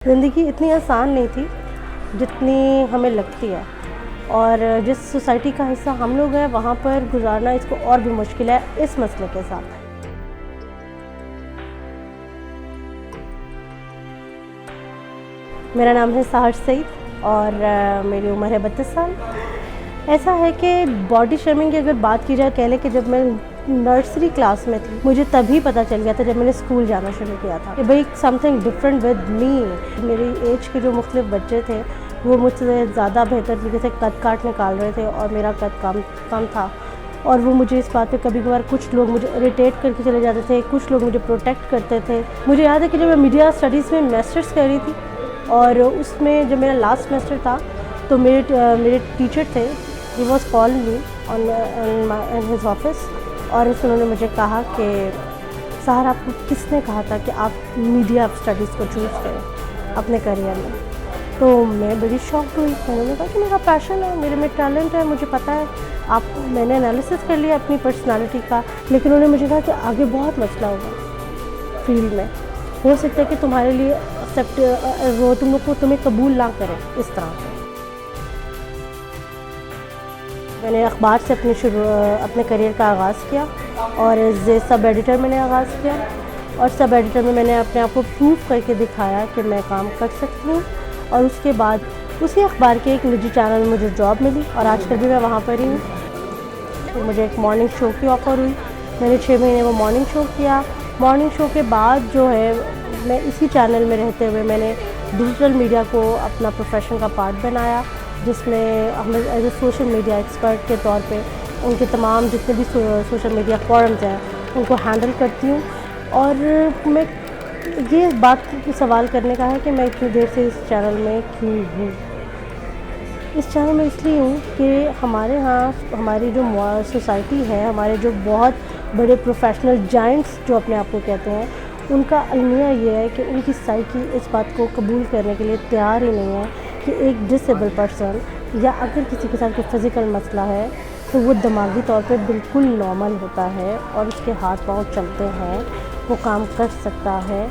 زندگی اتنی آسان نہیں تھی جتنی ہمیں لگتی ہے، اور جس سوسائٹی کا حصہ ہم لوگ ہیں وہاں پر گزارنا اس کو اور بھی مشکل ہے اس مسئلے کے ساتھ۔ میرا نام ہے سحر سعید اور میری عمر ہے 32 سال۔ ایسا ہے کہ باڈی شیمنگ کی اگر بات کی جائے، کہہ لیں کہ جب میں نرسری کلاس میں تھی مجھے تبھی پتہ چل گیا تھا جب میں نے اسکول جانا شروع کیا تھا کہ بھئی some thing different with me. میری ایج کے جو مختلف بچے تھے وہ مجھ سے زیادہ بہتر طریقے سے قد کاٹ نکال رہے تھے اور میرا قد کم تھا، اور وہ مجھے اس بات پہ کبھی کبھار کچھ لوگ مجھے اریٹیٹ کر کے چلے جاتے تھے، کچھ لوگ مجھے پروٹیکٹ کرتے تھے۔ مجھے یاد ہے کہ جب میں میڈیا اسٹڈیز میں ماسٹرس کر رہی تھی اور اس میں جب میرا لاسٹ سیمسٹر تھا تو میرے ٹیچر تھے، he was call me in his office, اور انہوں نے مجھے کہا کہ سحر آپ کو کس نے کہا تھا کہ آپ میڈیا اسٹڈیز کو چوز کریں اپنے کریئر میں؟ تو میں بڑی شاکڈ ہوئی۔ میں نے کہا کہ میرا پیشن ہے، میرے میں ٹیلنٹ ہے، مجھے پتہ ہے۔ میں نے انالیسس کر لیا اپنی پرسنالٹی کا، لیکن انہوں نے مجھے کہا کہ آگے بہت مسئلہ ہوگا فیلڈ میں، ہو سکتا ہے کہ تمہارے لیے وہ تمہیں قبول نہ کریں اس طرح سے۔ میں نے اخبار سے اپنے کریئر کا آغاز کیا، اور ایز اے سب ایڈیٹر میں نے آغاز کیا، اور سب ایڈیٹر میں نے اپنے آپ کو پروو کر کے دکھایا کہ میں کام کر سکتی ہوں، اور اس کے بعد اسی اخبار کے ایک نجی چینل میں مجھے جاب ملی، اور آج کل بھی میں وہاں پر ہی ہوں۔ تو مجھے ایک مارننگ شو کی آفر ہوئی، میں نے 6 مہینے وہ مارننگ شو کیا۔ مارننگ شو کے بعد جو ہے میں اسی چینل میں رہتے ہوئے میں نے ڈیجیٹل میڈیا کو اپنا پروفیشن کا پارٹ بنایا، جس میں ہمیں as a social media expert کے طور پہ ان کے تمام جتنے بھی سوشل میڈیا فورمز ہیں ان کو ہینڈل کرتی ہوں۔ اور میں یہ بات سوال کرنے کا ہے کہ میں اتنی دیر سے اس چینل میں کیوں ہوں؟ اس چینل میں اس لیے ہوں کہ ہمارے ہاں ہماری جو سوسائٹی ہے، ہمارے جو بہت بڑے پروفیشنل جائنٹس جو اپنے آپ کو کہتے ہیں، ان کا المیہ یہ ہے کہ ان کی سائیکی اس بات کو قبول کرنے کے لیے تیار ہی نہیں ہے کہ ایک ڈس ایبل پرسن، یا اگر کسی کے ساتھ کوئی فزیکل مسئلہ ہے تو وہ دماغی طور پہ بالکل نارمل ہوتا ہے اور اس کے ہاتھ پاؤں چلتے ہیں، وہ کام کر سکتا ہے۔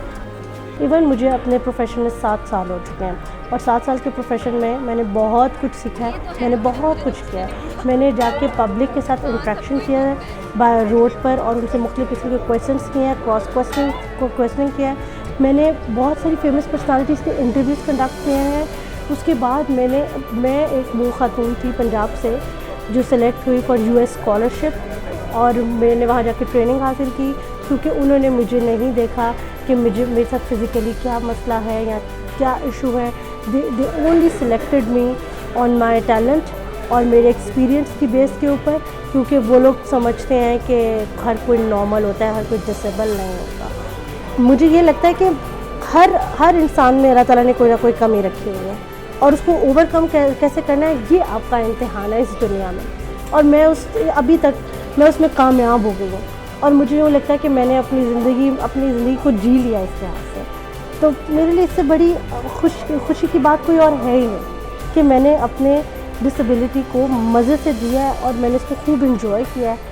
ایون مجھے اپنے پروفیشن میں 7 سال ہو چکے ہیں، اور 7 سال کے پروفیشن میں میں نے بہت کچھ سیکھا ہے، میں نے بہت کچھ کیا ہے۔ میں نے جا کے پبلک کے ساتھ انٹریکشن کیا ہے بائی روڈ پر، اور ان سے مختلف قسم کے کویشچنس کیے ہیں، کراس کویشچننگ کیا ہے۔ میں نے بہت ساری فیمس پرسنالٹیز کے انٹرویوز کنڈکٹ کیے ہیں۔ اس کے بعد میں ایک وہ خاتون تھی پنجاب سے جو سلیکٹ ہوئی فار US اسکالرشپ، اور میں نے وہاں جا کے ٹریننگ حاصل کی، کیونکہ انہوں نے مجھے نہیں دیکھا کہ میرے ساتھ فزیکلی کیا مسئلہ ہے یا کیا ایشو ہے۔ they only selected me on my talent اور میرے ایکسپیرینس کی بیس کے اوپر، کیونکہ وہ لوگ سمجھتے ہیں کہ ہر کوئی نارمل ہوتا ہے، ہر کوئی ڈسیبل نہیں ہوتا۔ مجھے یہ لگتا ہے کہ ہر انسان میں اللہ تعالیٰ نے کوئی نہ کوئی کمی رکھی ہوئی ہے، اور اس کو اوور کم کیسے کرنا ہے، یہ آپ کا امتحان ہے اس دنیا میں، اور میں ابھی تک میں اس میں کامیاب ہو گئی ہوں، اور مجھے یوں لگتا ہے کہ میں نے اپنی زندگی کو جی لیا اس لحاظ سے۔ تو میرے لیے اس سے بڑی خوشی کی بات کوئی اور ہے ہی نہیں کہ میں نے اپنے ڈسیبلٹی کو مزے سے دیا ہے، اور میں نے اس کو خوب انجوائے کیا ہے۔